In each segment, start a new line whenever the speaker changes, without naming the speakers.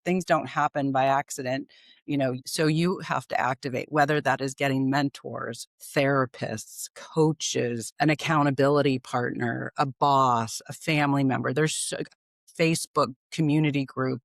things don't happen by accident, so you have to activate, whether that is getting mentors, therapists, coaches, an accountability partner, a boss, a family member. There's a Facebook community group,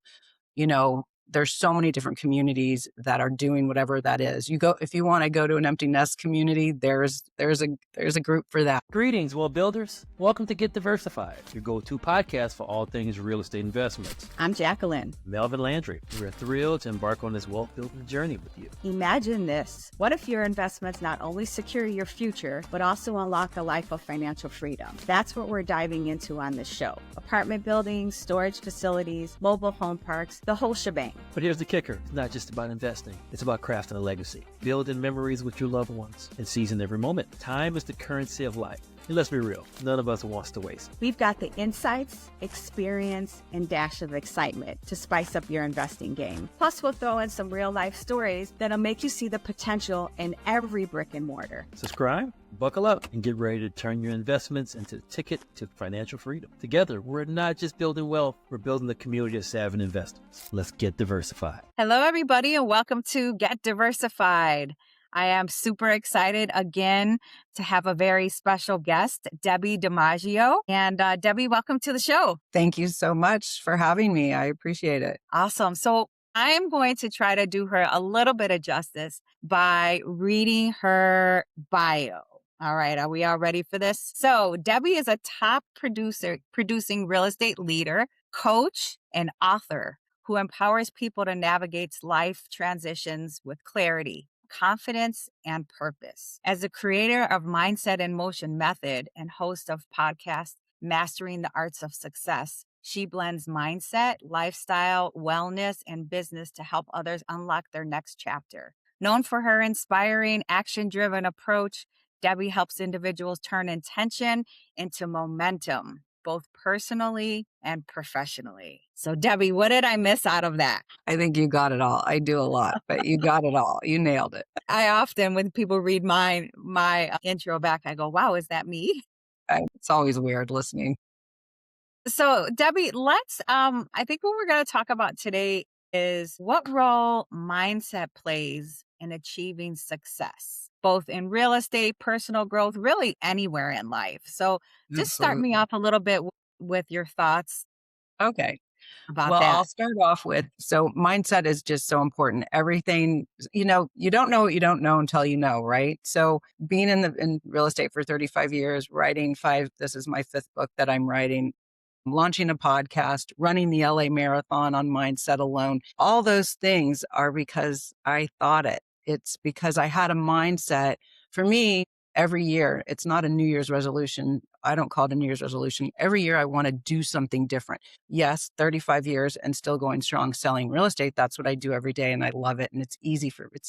there's so many different communities that are doing whatever that is. If you want to go to an empty nest community, there's a group for that.
Greetings, well builders. Welcome to Get Diversified, your go-to podcast for all things real estate investments.
I'm Jacqueline.
Melvin Landry. We're thrilled to embark on this wealth building journey with you.
Imagine this. What if your investments not only secure your future, but also unlock a life of financial freedom? That's what we're diving into on this show. Apartment buildings, storage facilities, mobile home parks, the whole shebang.
But here's the kicker. It's not just about investing. It's about crafting a legacy, building memories with your loved ones, and seizing every moment. Time is the currency of life. And let's be real, none of us wants to waste.
We've got the insights, experience, and dash of excitement to spice up your investing game. Plus, we'll throw in some real-life stories that'll make you see the potential in every brick and mortar.
Subscribe, buckle up, and get ready to turn your investments into the ticket to financial freedom. Together, we're not just building wealth, we're building the community of savvy investors. Let's get diversified.
Hello, everybody, and welcome to Get Diversified. I am super excited again to have a very special guest, Debbi DiMaggio. And Debbi, welcome to the show.
Thank you so much for having me. I appreciate it.
Awesome. So I am going to try to do her a little bit of justice by reading her bio. All right. Are we all ready for this? So Debbi is a top producing real estate leader, coach, and author who empowers people to navigate life transitions with clarity, confidence, and purpose. As the creator of Mindset in Motion Method and host of podcast Mastering the Arts of Success, she blends mindset, lifestyle, wellness, and business to help others unlock their next chapter. Known for her inspiring, action-driven approach, Debbi helps individuals turn intention into momentum, both personally and professionally. So Debbi, what did I miss out of that?
I think you got it all. I do a lot, but you got it all. You nailed it.
I often, when people read my intro back, I go, wow, is that me?
It's always weird listening.
So Debbi, I think what we're going to talk about today is what role mindset plays in achieving success, both in real estate, personal growth, really anywhere in life. So just start me off a little bit with your thoughts.
Okay.
About
well,
that.
I'll start off with, so mindset is just so important. Everything, you don't know what you don't know until you know, right? So being in real estate for 35 years, this is my 5th book that I'm writing, launching a podcast, running the LA Marathon on mindset alone. All those things are because I thought it. It's because I had a mindset. For me, every year, it's not a New Year's resolution. I don't call it a New Year's resolution. Every year I want to do something different. Yes, 35 years and still going strong selling real estate. That's what I do every day. And I love it. And it's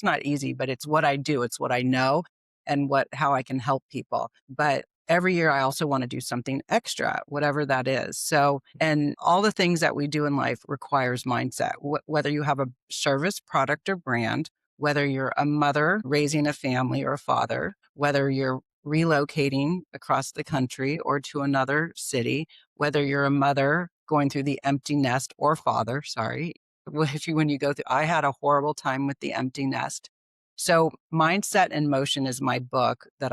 not easy, but it's what I do. It's what I know and how I can help people. But every year I also want to do something extra, whatever that is. So, and all the things that we do in life requires mindset, whether you have a service, product, or brand, whether you're a mother raising a family or a father, whether you're relocating across the country or to another city, whether you're a mother going through the empty nest or father, when you go through, I had a horrible time with the empty nest. So Mindset in Motion is my book that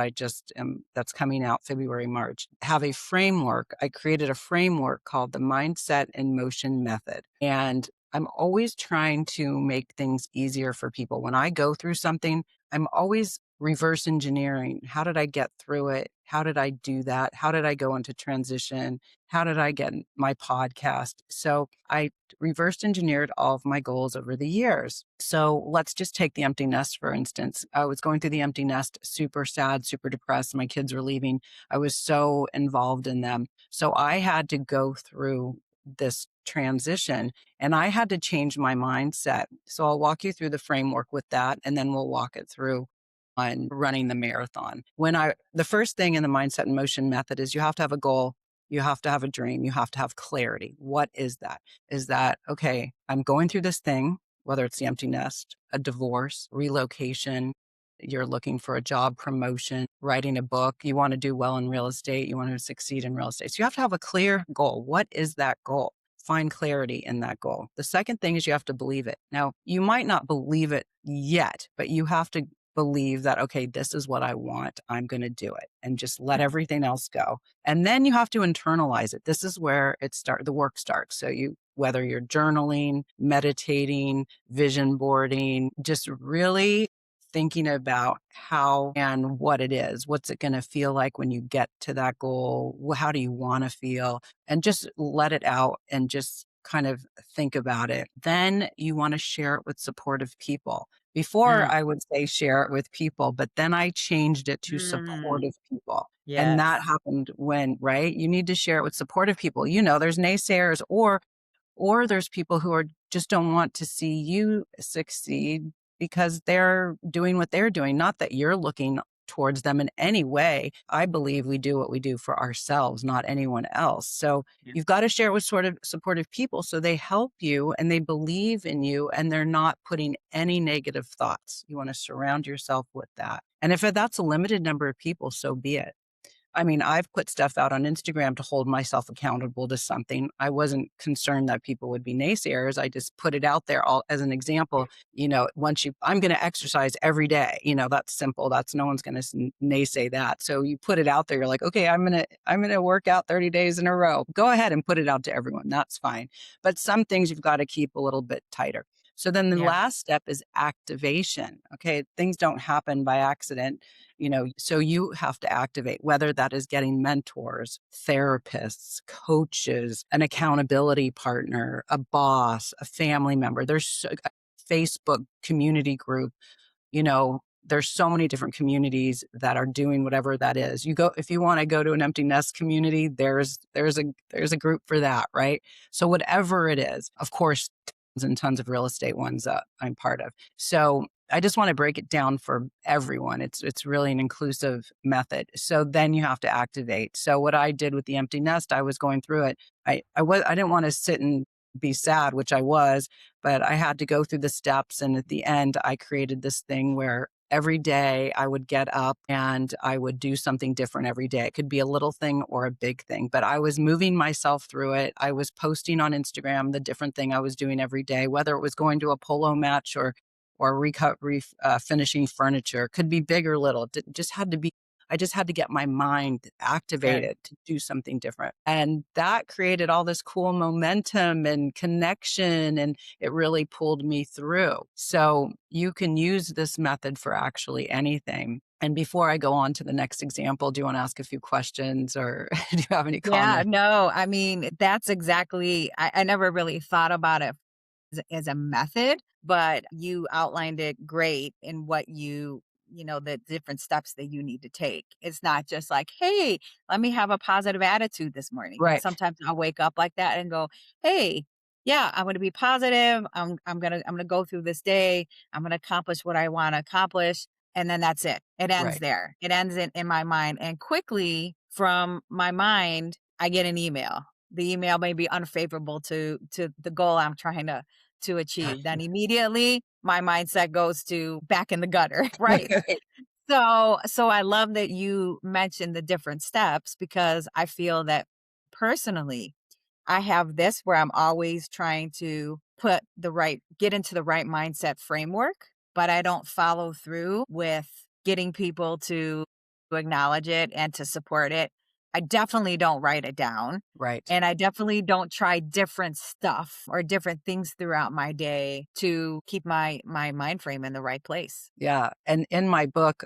that's coming out February, March. Have a framework. I created a framework called the Mindset in Motion Method. And I'm always trying to make things easier for people. When I go through something, I'm always reverse engineering. How did I get through it? How did I do that? How did I go into transition? How did I get my podcast? So I reverse engineered all of my goals over the years. So let's just take the empty nest, for instance. I was going through the empty nest, super sad, super depressed. My kids were leaving. I was so involved in them. So I had to go through this transition and I had to change my mindset. So I'll walk you through the framework with that, and then we'll walk it through on running the marathon. The first thing in the Mindset in Motion method is you have to have a goal. You have to have a dream. You have to have clarity. What is that? Is that, okay, I'm going through this thing, whether it's the empty nest, a divorce, relocation, you're looking for a job promotion, writing a book, you want to do well in real estate, you want to succeed in real estate. So you have to have a clear goal. What is that goal? find clarity in that goal. The second thing is you have to believe it. Now, you might not believe it yet, but you have to believe that, okay, this is what I want. I'm going to do it, and just let everything else go. And then you have to internalize it. This is where the work starts. So whether you're journaling, meditating, vision boarding, just really thinking about how and what it is. What's it going to feel like when you get to that goal? How do you want to feel? And just let it out and just kind of think about it. Then you want to share it with supportive people. Before,
Mm,
I would say share it with people, but then I changed it to
mm,
supportive people. And that
yes.
happened when, right? You need to share it with supportive people. There's naysayers, or there's people who just don't want to see you succeed because they're doing what they're doing. Not that you're looking towards them in any way. I believe we do what we do for ourselves, not anyone else. So
Yeah.
you've got to share it with sort of supportive people so they help you and they believe in you and they're not putting any negative thoughts. You want to surround yourself with that. And if that's a limited number of people, so be it. I mean, I've put stuff out on Instagram to hold myself accountable to something. I wasn't concerned that people would be naysayers. I just put it out there all as an example. I'm going to exercise every day. That's simple. That's no one's going to naysay that. So you put it out there. You're like, okay, I'm going to work out 30 days in a row. Go ahead and put it out to everyone. That's fine. But some things you've got to keep a little bit tighter. So then the
Yeah.
last step is activation. Okay. Things don't happen by accident. So you have to activate, whether that is getting mentors, therapists, coaches, an accountability partner, a boss, a family member. There's a Facebook community group. There's so many different communities that are doing whatever that is. If you want to go to an empty nest community, there's a group for that, right? So whatever it is, of course, tons and tons of real estate ones that I'm part of. So I just want to break it down for everyone. It's really an inclusive method. So then you have to activate. So what I did with the empty nest, I was going through it. I didn't want to sit and be sad, which I was, but I had to go through the steps. And at the end, I created this thing where every day I would get up and I would do something different every day. It could be a little thing or a big thing, but I was moving myself through it. I was posting on Instagram the different thing I was doing every day, whether it was going to a polo match or finishing furniture. Could be big or little. Just had to be. I just had to get my mind
Good.
activated to do something different. And that created all this cool momentum and connection, and it really pulled me through. So you can use this method for actually anything. And before I go on to the next example, do you want to ask a few questions or do you have any
Yeah,
comments?
no, I mean, that's exactly, I never really thought about it as a method, but you outlined it great in what the different steps that you need to take. It's not just like, hey, let me have a positive attitude this morning. And
Right,
sometimes I'll wake up like that and go, hey, yeah, I'm going to be positive. I'm going to go through this day. I'm going to accomplish what I want to accomplish. And then that's it. It ends
right,
there. It ends in my mind. And quickly from my mind, I get an email. The email may be unfavorable to the goal I'm trying to achieve. Then immediately my mindset goes to back in the gutter, right? So I love that you mentioned the different steps because I feel that personally I have this where I'm always trying to get into the right mindset framework, but I don't follow through with getting people to acknowledge it and to support it. I definitely don't write it down.
right.
And I definitely don't try different stuff or different things throughout my day to keep my mind frame in the right place.
Yeah. And in my book,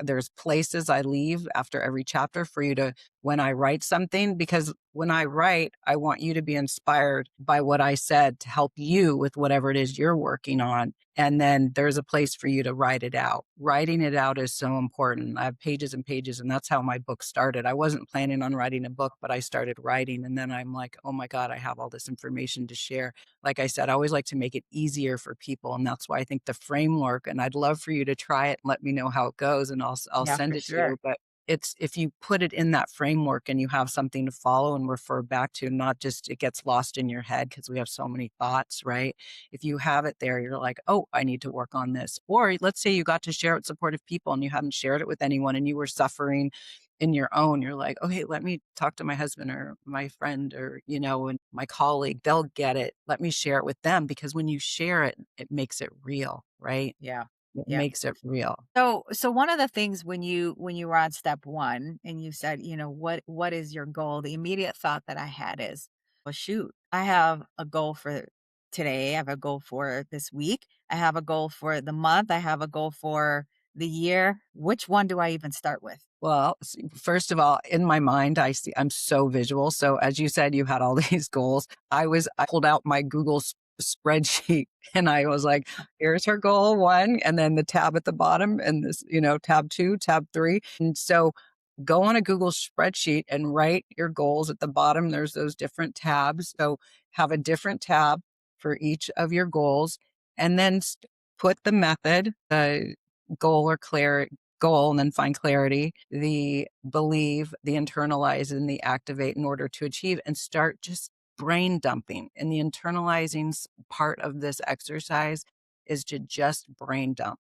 there's places I leave after every chapter for you to, when I write something, because when I write, I want you to be inspired by what I said to help you with whatever it is you're working on. And then there's a place for you to write it out. Writing it out is so important. I have pages and pages, and that's how my book started. I wasn't planning on writing a book, but I started writing. And then I'm like, oh my God, I have all this information to share. Like I said, I always like to make it easier for people. And that's why I think the framework, and I'd love for you to try it and let me know how it goes, and I'll
Yeah,
send
for
it to
sure.
you. But it's if you put it in that framework and you have something to follow and refer back to, not just it gets lost in your head because we have so many thoughts, right? If you have it there, you're like, oh, I need to work on this. Or let's say you got to share it with supportive people and you hadn't shared it with anyone and you were suffering in your own, you're like, okay, let me talk to my husband or my friend or, and my colleague, they'll get it. Let me share it with them because when you share it, it makes it real, right?
Yeah.
It
Yeah.
makes it real.
So one of the things when you were on step one and you said, what is your goal? The immediate thought that I had is, well, shoot, I have a goal for today. I have a goal for this week. I have a goal for the month. I have a goal for the year. Which one do I even start with?
Well, first of all, in my mind, I'm so visual. So as you said, you had all these goals. I pulled out my Google spreadsheet and I was like, here's her goal one, and then the tab at the bottom, and this, tab two, tab three. And so go on a Google spreadsheet and write your goals at the bottom. There's those different tabs. So have a different tab for each of your goals, and then put the method, the goal or clear goal, and then find clarity, the believe, the internalize, and the activate in order to achieve, and start just brain dumping. And the internalizing part of this exercise is to just brain dump.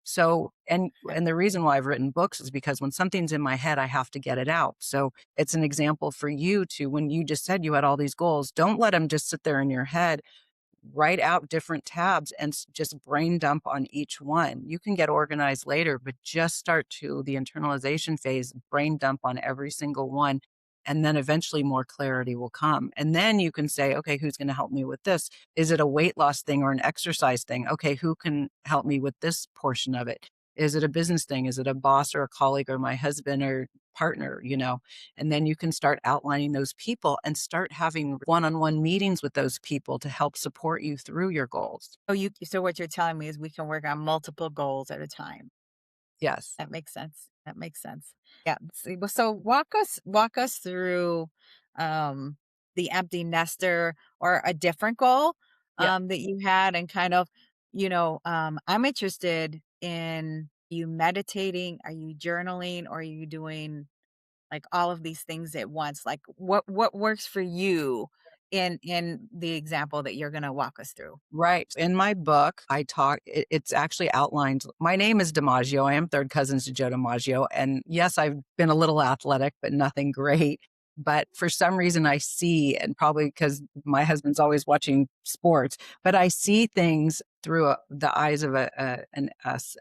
So, and the reason why I've written books is because when something's in my head, I have to get it out. So it's an example for you to, when you just said you had all these goals, don't let them just sit there in your head. Write out different tabs and just brain dump on each one. You can get organized later, but just start to the internalization phase, brain dump on every single one. And then eventually more clarity will come. And then you can say, okay, who's going to help me with this? Is it a weight loss thing or an exercise thing? Okay, who can help me with this portion of it? Is it a business thing? Is it a boss or a colleague or my husband or partner, And then you can start outlining those people and start having one-on-one meetings with those people to help support you through your goals.
So what you're telling me is we can work on multiple goals at a time.
Yes.
That makes sense. That makes sense. Yeah. So walk us through um the empty nester or a different goal
Yeah.
that you had, and kind of, I'm interested in you meditating, are you journaling, or are you doing like all of these things at once? Like what works for you in the example that you're going to walk us through?
Right. In my book, it's actually outlined. My name is DiMaggio. I am third cousins to Joe DiMaggio. And yes, I've been a little athletic, but nothing great. But for some reason, I see, and probably because my husband's always watching sports, but I see things through the eyes of an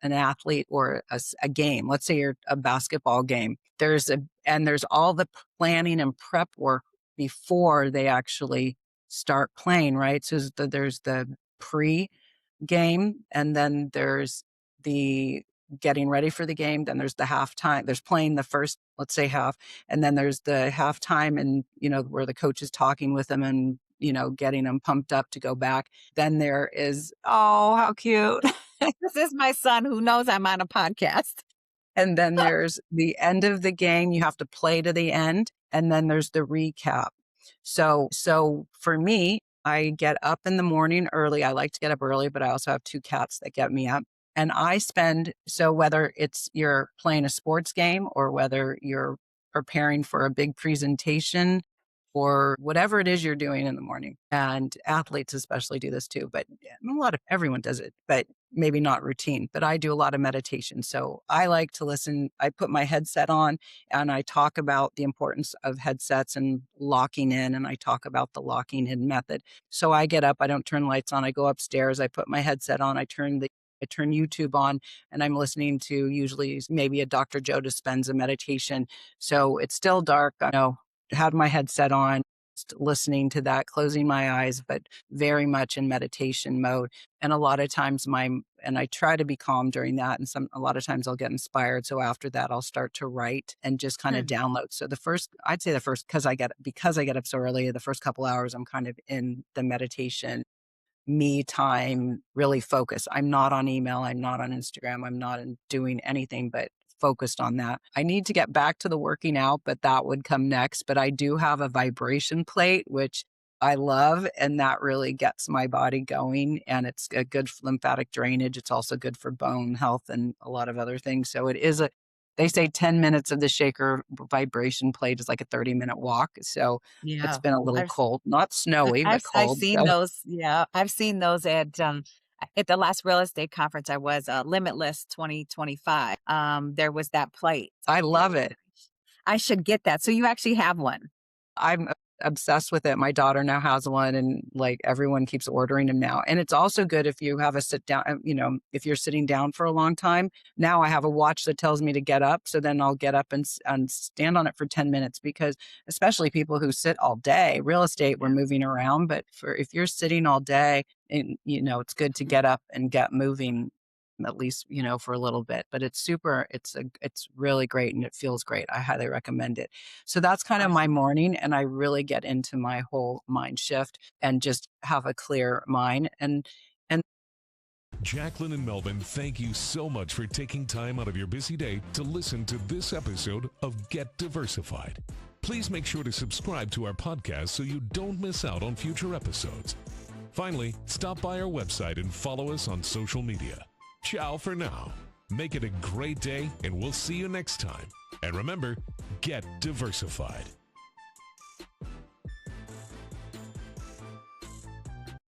athlete or a game. Let's say you're a basketball game. There's all the planning and prep work before they actually start playing, right? So there's the pre game, and then there's the getting ready for the game. Then there's the halftime. There's playing the first, let's say half, and then there's the halftime, and where the coach is talking with them and getting them pumped up to go back. Then there is, oh, how cute.
This is my son who knows I'm on a podcast.
And then there's the end of the game. You have to play to the end. And then there's the recap. So for me, I get up in the morning early. I like to get up early, but I also have two cats that get me up. And so whether it's you're playing a sports game or whether you're preparing for a big presentation or whatever it is you're doing in the morning. And athletes especially do this too, but everyone does it, but maybe not routine. But I do a lot of meditation. So I like to listen. I put my headset on and I talk about the importance of headsets and locking in, and I talk about the locking in method. So I get up, I don't turn lights on, I go upstairs, I put my headset on, I turn YouTube on, and I'm listening to usually maybe a Dr. Joe Dispenza meditation. So it's still dark. I know, had my headset on, just listening to that, closing my eyes, but very much in meditation mode. And a lot of times and I try to be calm during that. And a lot of times I'll get inspired. So after that, I'll start to write and just kind of
Hmm.
download. So I'd say because I get up so early, the first couple hours, I'm kind of in the meditation me time, really focus. I'm not on email. I'm not on Instagram. I'm not doing anything but focused on that. I need to get back to the working out, but that would come next. But I do have a vibration plate, which I love, and that really gets my body going. And it's a good lymphatic drainage. It's also good for bone health and a lot of other things. So they say 10 minutes of the shaker vibration plate is like a 30-minute walk. So it's
Yeah.
been a little
I've
cold, not snowy, but
I've
cold.
seen
So
those. Yeah, I've seen those at the last real estate conference I was, Limitless 2025. There was that plate.
I love it.
I should get that. So you actually have one.
I'm obsessed with it. My daughter now has one, and like everyone keeps ordering them now. And it's also good if you have a sit down, if you're sitting down for a long time. Now I have a watch that tells me to get up. So then I'll get up and stand on it for 10 minutes, because especially people who sit all day, real estate, we're moving around. But if you're sitting all day, and it's good to get up and get moving, at least, for a little bit. But it's really great, and it feels great. I highly recommend it. So that's kind of my
Awesome.
morning, and I really get into my whole mind shift and just have a clear mind. And
Jacqueline and Melvin, thank you so much for taking time out of your busy day to listen to this episode of Get Diversified. Please make sure to subscribe to our podcast so you don't miss out on future episodes. Finally, stop by our website and follow us on social media. Ciao for now. Make it a great day, and we'll see you next time. And remember, get diversified.